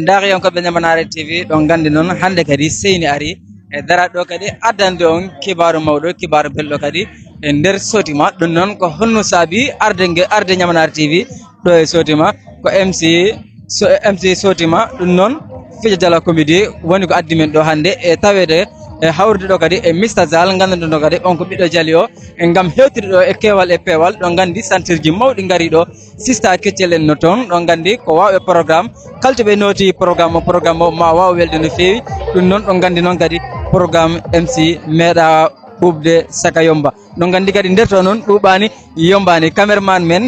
ndaka yon ko be Nyamanare TV don gandi non hande kadi seyni ari e daraɗo kadi addande on kibaru mawɗo kibaru belɗo kadi e nder Sotima ɗum noon ko honno saabi arde Nyamanare TV ɗo e Sotima ko MC Sotima ɗum noon fijo jala comédie woni ko addi men ɗo hande e tawede e hawrude ɗo kadi e Mr Zall gandanɗo ɗo kadi on ko ɓiɗɗo jali o e gam hewtide ɗo e kewal e peewal ɗon gandi santirji mawɗi ngari ɗo sista keccel en no toon ɗon gandi ko wawɓe programme kaltoɓe noti programme o ma waw welde no fewi ɗum noon ɗon gandi noon kadi programme MC meeɗa ɓubde saka yomba ɗon gandi kadi nder to noon ɗuɓani yombani cameraman men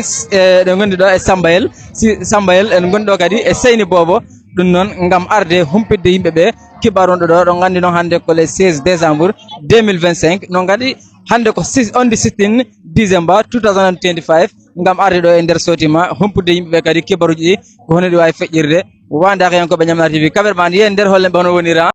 ɗo gondi ɗo e Sambayel en gondi ɗo kadi e Seyni Bobo ɗum noon gam arde humpidde yimɓeɓe kibaru ɗo ɗon gandi noon hande ko le 16 décembre 2025 non kadi hande ko on the 16 December 2025 gam arde ɗo e nder Sotima humpidde yimɓeɓe kadi kibaruji ɗi ko hono ɗi wawi feƴƴirde wandaka hen koɓe Nyamanare TV cameraman yen nder holle ɓe hono wonira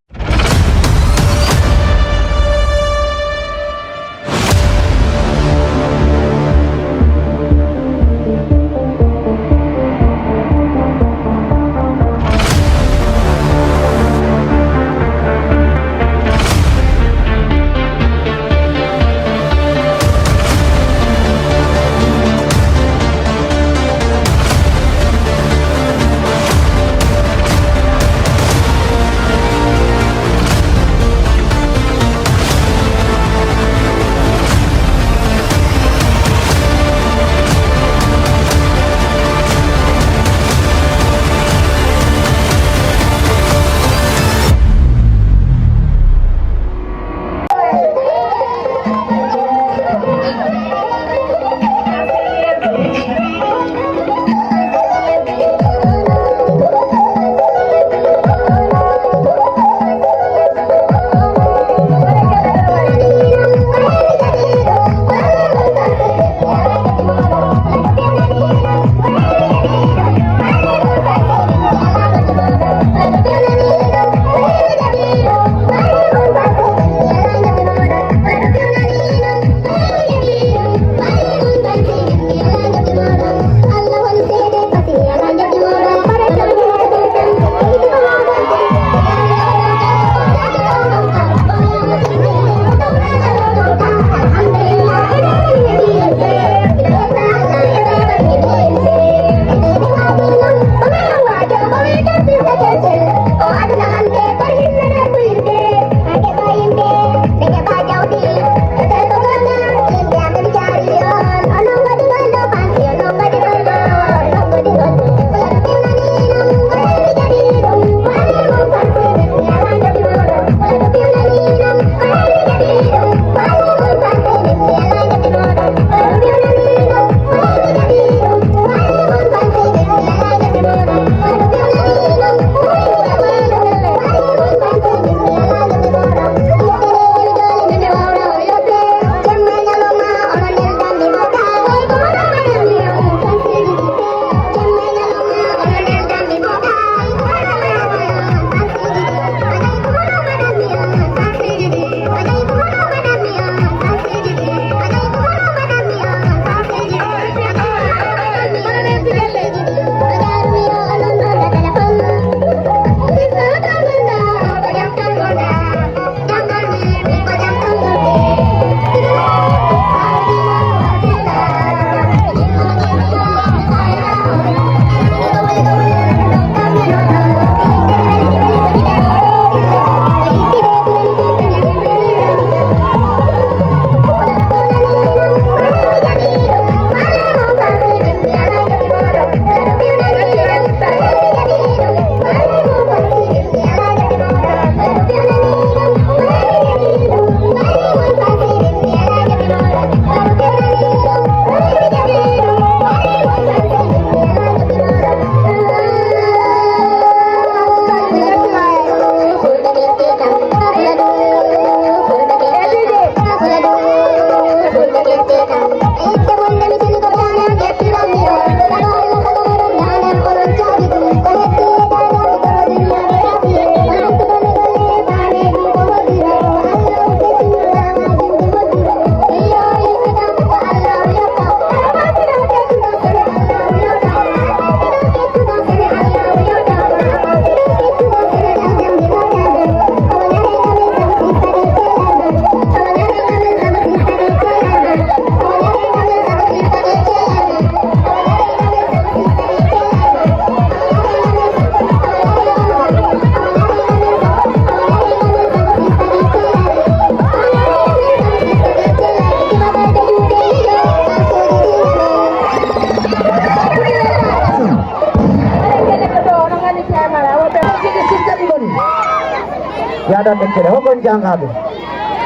ada kecil hokon jangabe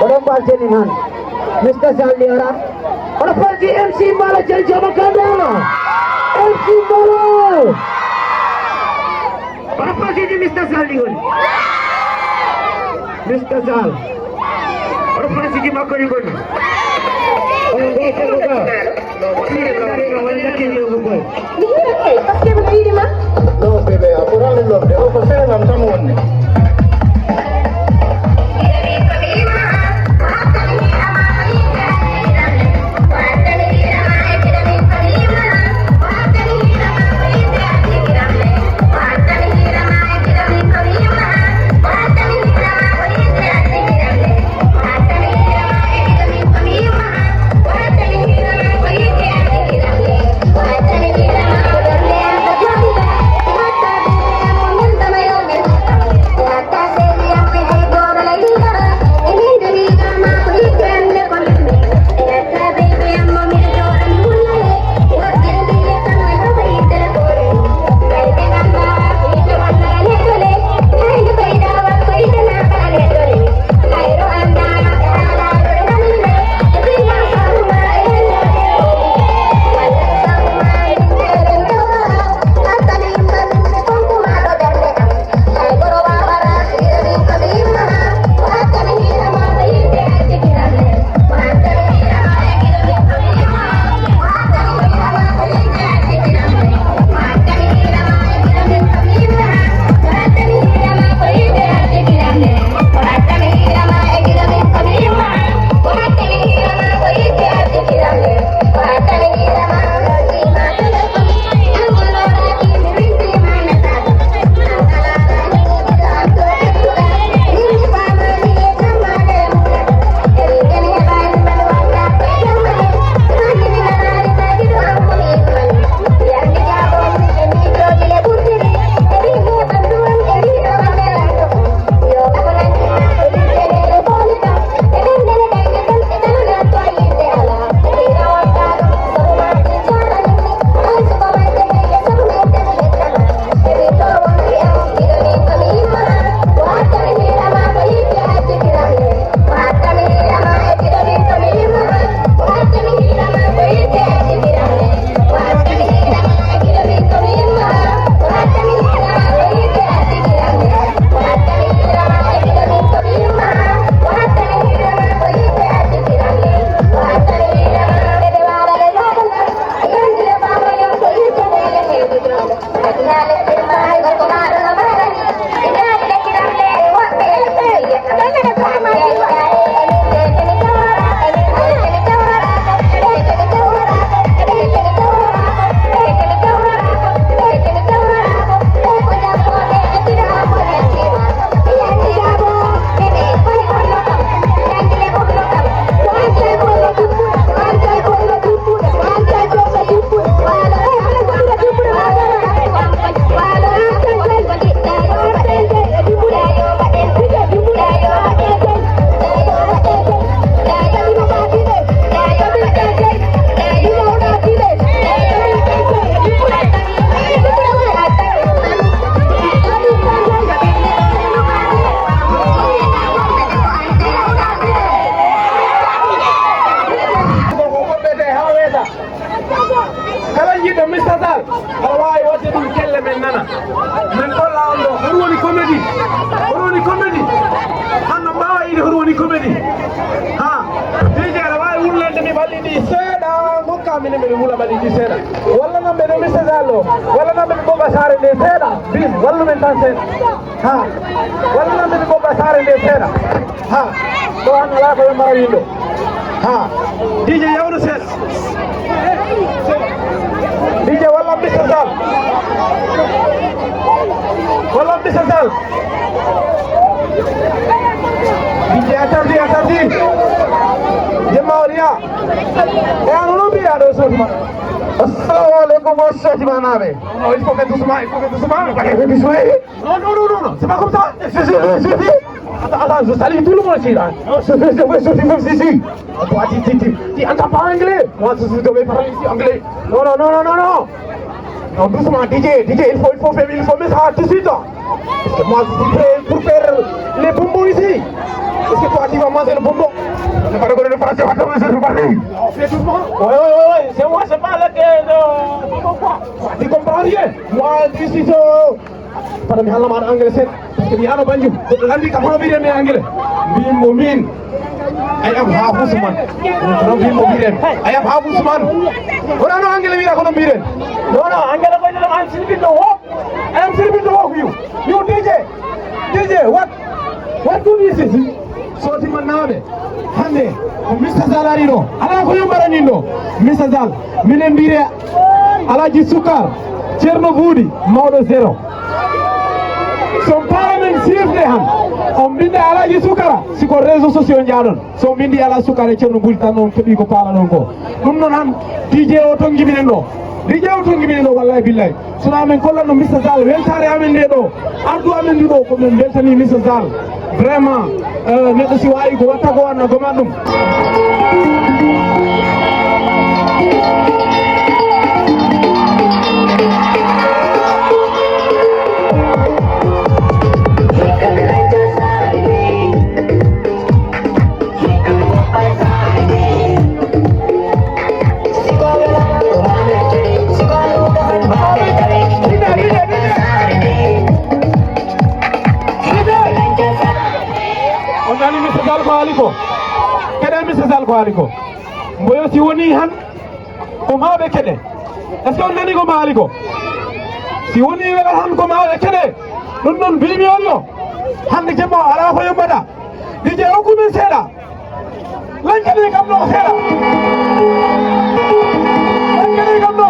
orang balceni man Mr. Zalli ora orang balci MC malah jadi jama kandana MC malah orang balci di Mr. Zalli hon Mr. Zal orang balci di makoni hon orang balci buka no bebe apurale lo de o pasare la tamone DJ yawno sen DJ walla Mr. Zal walla Mr. Zal DJ attardi jamauriya e anono biya do sotuma assalamu alaikum sotuma nabe non il faut que doucement non c'est pas comme ça attends je salue tout le monde ici là si toi tu entends pas anglais moi je devais parler ici anglais non Non, doucement, DJ, il faut mettre ça tout de suite. Parce que moi, je suis prêt pour faire les bonbons ici. Est-ce que toi, tu vas manger le bonbon? On n'est pas reconnu le français, on va tomber sur le parler. On fait doucement. Oui, c'est moi, c'est pas là que... Tu comprends? Tu comprends rien? Moi, ici, pada mi haalama anglais seeɗa par ce que mi yano banjum goɗɗo andi kam hono mbiɗen e anglais mbimo min ayam ha busman no mbimo mbiɗen ayam ha busman wonano anglais wiɗa kono mbiɗen non anglais koyɗe ɗum an silbinɗo wok am silbinɗo wok you DJ what do this is sotima nawɓe hande ko Mr Zal ari ɗo ala ko yumɓaranin ɗo Mr Zal minen mbire Alaji Sukar ceerno buuɗi mawɗo zéro son paramen sirde han on binde Alaji Sukara siko réseaux sociaux jaaɗon so bindi ala Sukara ceerno buuɗi tan on keeɓi ko paala ɗon ko ɗum noon han DJ o tongi minen ɗo wallahi billahi sono amen kollanno Mr Zal weltare amen nde ɗo ardu amen ndu ɗo komin beltani Mr Zal vraiment neɗɗo si wawi ko watta ko wanna goman ɗum Mr Zal ko haali ko mboyo si woni han ko mawɓe keɗe est ce que on nani ko maali ko si woni wela han ko mawɓe keɗe ɗum noon mbimi on yo hande jemma o ala ko yoɓɓata DJ hokkumin seeɗa lankani kam ɗo seeɗa lankani kam ɗo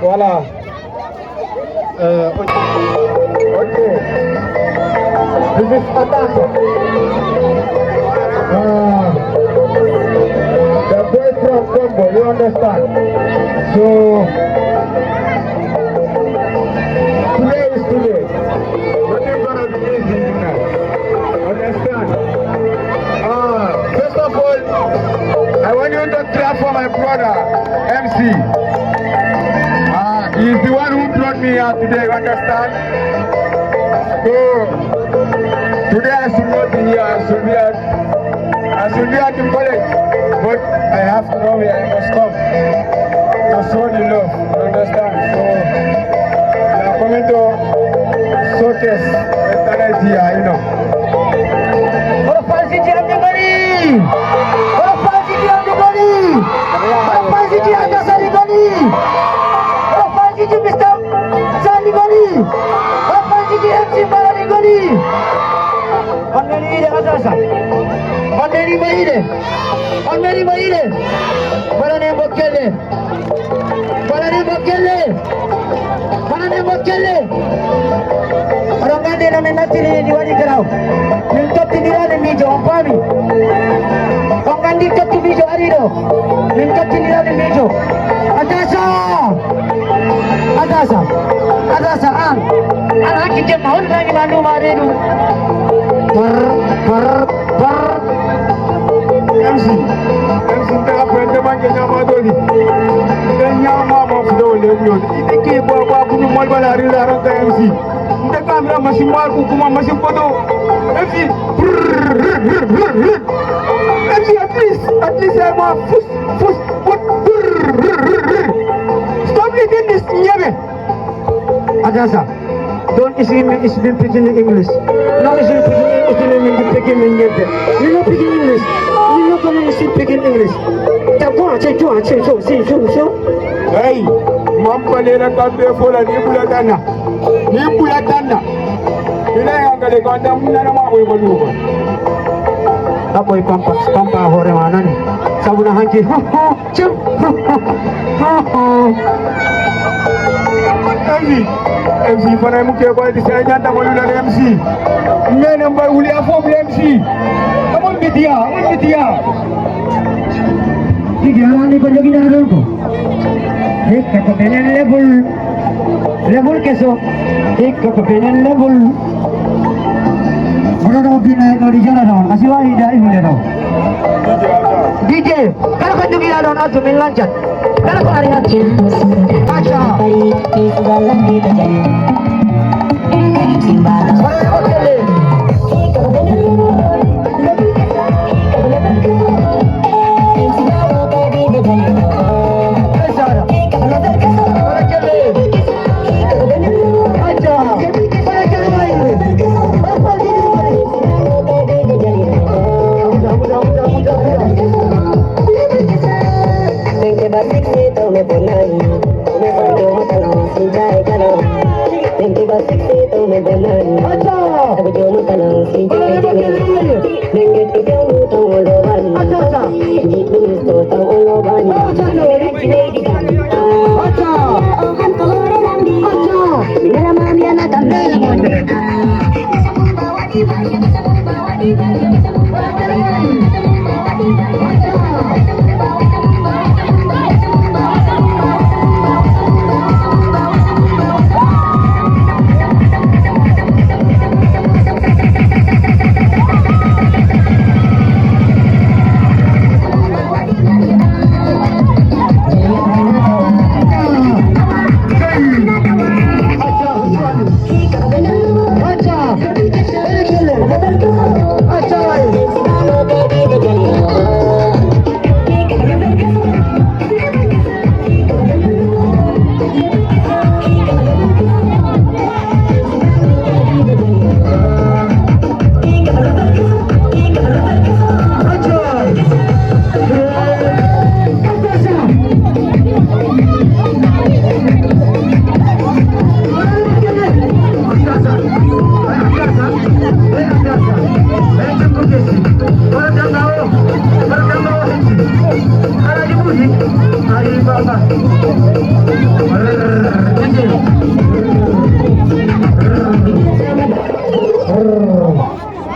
Voilà. Ok. This is attack. you understand? So today is today. Nothing gonna be easy tonight. Understand? First of all, I want you to clap for my brother, MC. He's the one who brought me here today, you understand? So today I should not be here, I should be at the college, but I have to know where I must come to show the love, you understand? So we are coming to showcase the talent here, you know. What a fancy jam the money! What a fancy jam the money! What a fancy jam the money! What a fancy jam Mr. Sanibani! What a fancy jam MC Sanibani! Mandiri ide asasa. Mandiri maide. Mandiri maide. Balane bokelle. Balane bokelle. Balane bokelle. Orang ada nama nanti ni diwali kerau. Minta tindiran ni mijo ampami. Orang di kaki mijo arido. Minta tindiran ni mijo. Adasa. Adasa. Adasa an. Anak kita mahu lagi mandu maridu. Per. MC ta kwenda mange nyama doli. Dan nyama mafudo le nyo. Ike baba kunu malbala rila ranta MC. Nda kamera masih mal kuma masih foto. MC. MC at least I want fus. Stop leading this nyame. Adasa. Don't is been speaking English. Now is speaking English. You know speaking English. You know going to speak English. Hey, mampa lera kambe fola ni bulatana. Bila yang kali kanda muna na mawe baluba. Apoy pampa hore mana ni? Sabuna hanki. MC fana muke kwa disa nyanda molula MC. Mene mba uli afom MC. Amon bitia. Ini panjang ini ada apa? Kepepenan level keso. Kepepenan level. Orang dah bina di jalan dah. Kasih wahai dah ini dah. DJ, kalau kau tunjuk dah orang azumin lancat. Kalau kau hari hati, acha.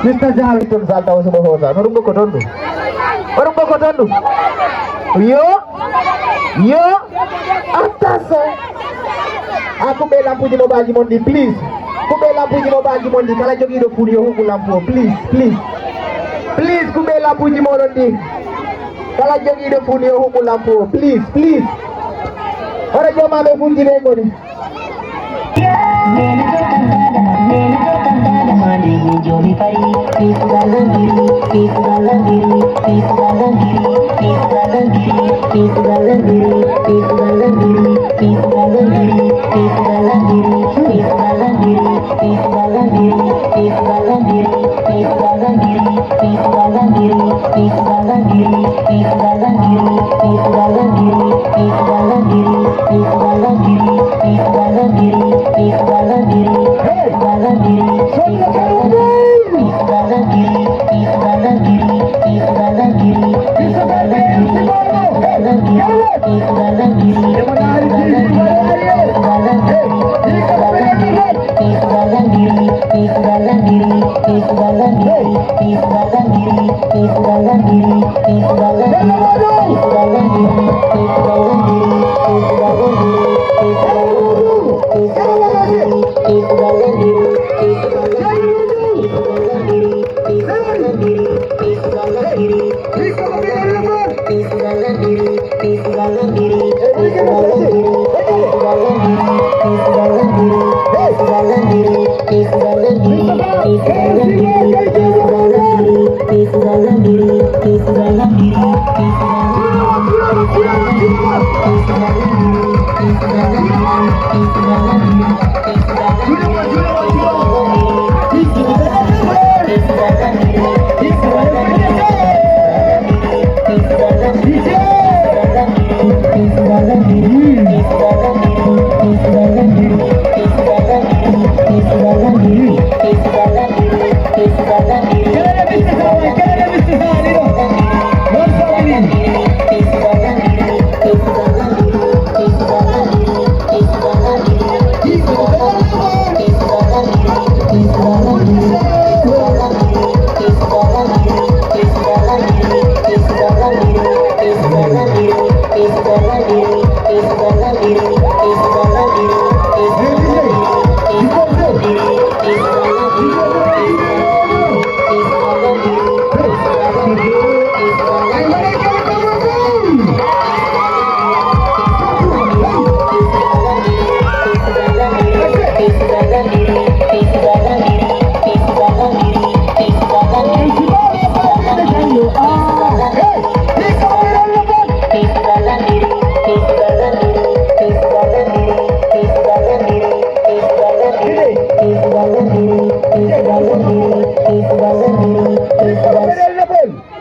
Mr. Zall itu Zall tahu semua hosa. Orang Bokotondu. Yo. Yo, attention. Aku be lampu di mobile di mondi, please. Kube lampu di mobile di mondi. Kala jogi do puri huku lampu, please, please. Please kube lampu di mondi. Kala jogi do puri huku lampu, please, please. Ora joma be fungi rengo ni.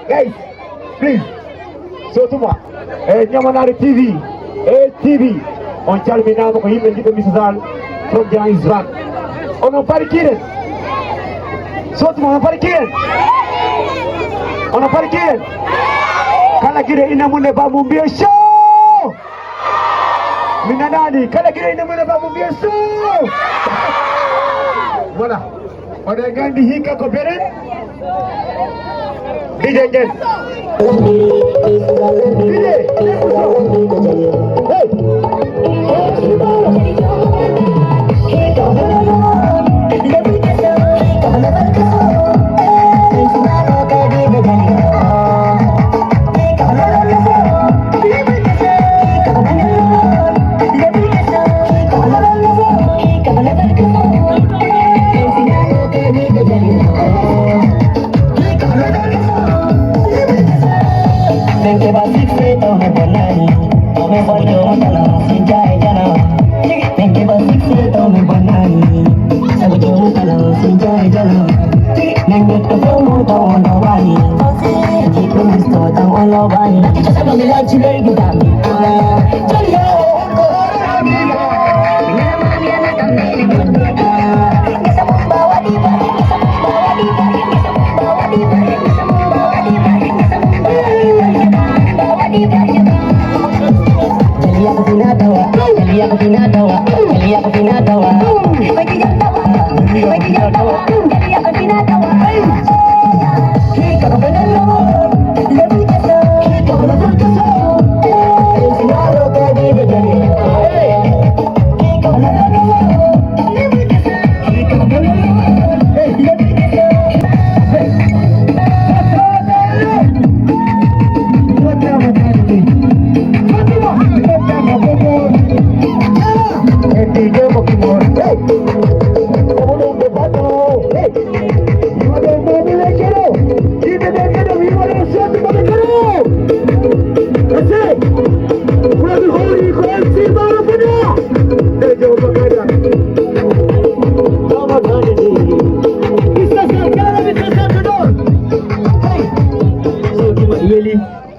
Guys, please, sotuma. Nyamanari TV, TV. On calmina ko yimɓe jiɓe misal from Jan Israel. Onon pari kiren. Sotuma onon pari kiren. Onon pari kiren. Kala kire ina munne babu mbiye show. Minanani kala kire ina munne babu mbiye show. Voilà. On a gandi hika ko beren. DJ Jen. DJ. Hey.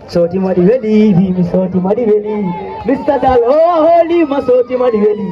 Soti Madiveli, Vimi Soti Madiveli, Mr. Dal, oh, holy Masoti Madiveli.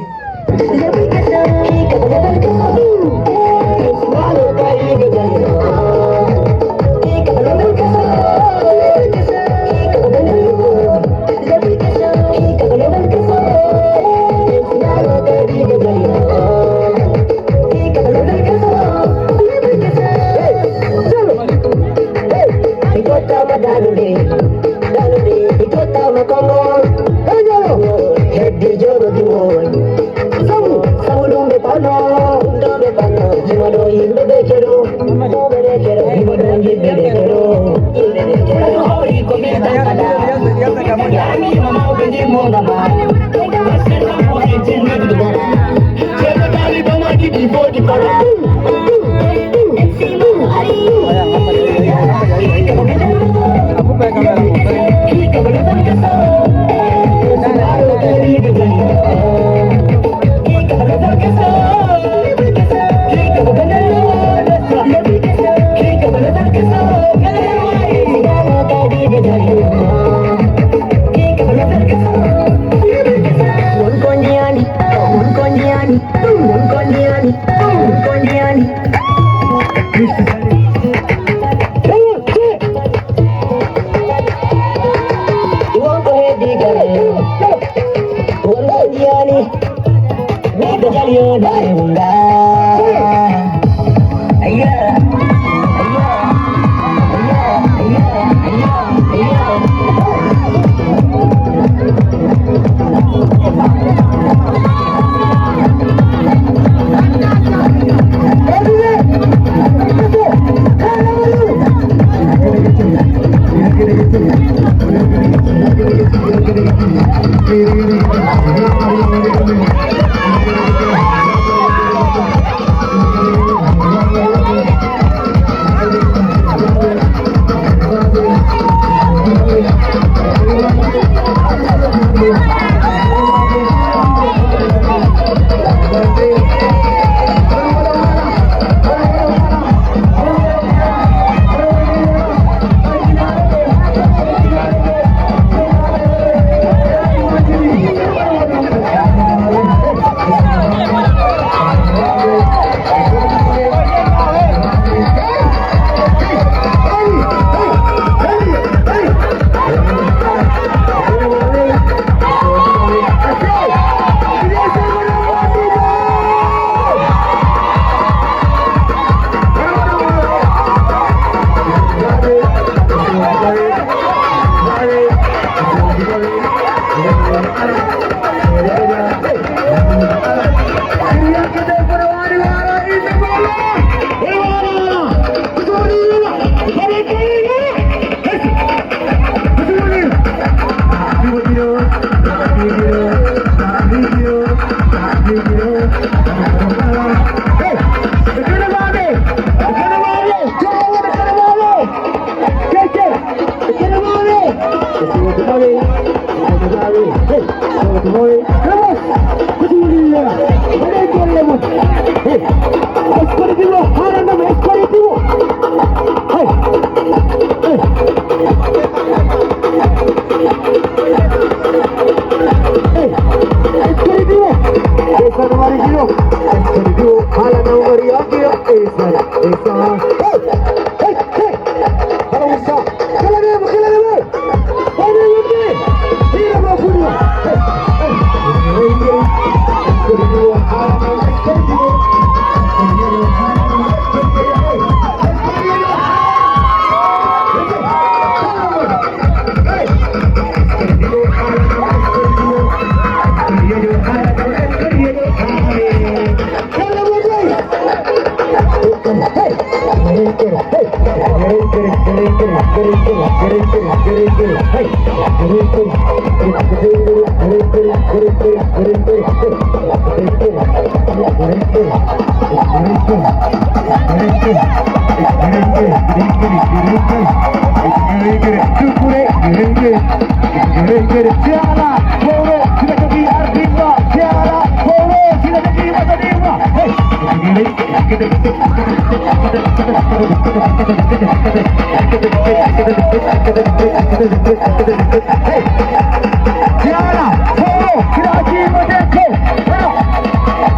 Tiara, Polo, Kiraki, Modeko.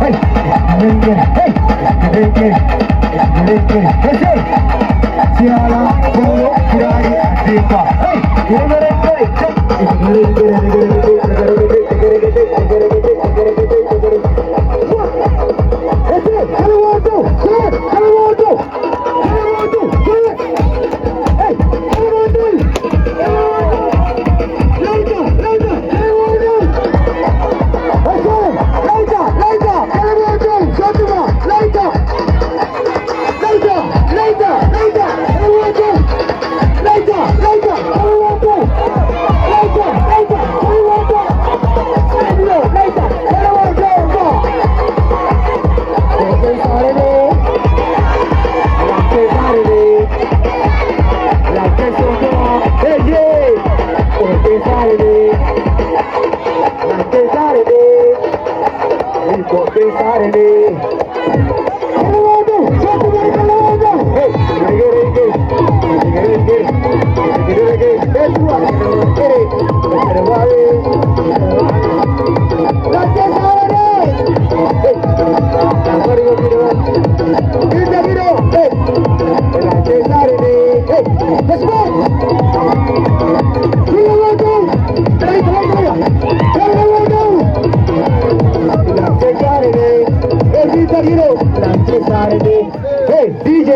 Hey, Tiara, Polo, Kirari, Adika. Hey, Hey, DJ.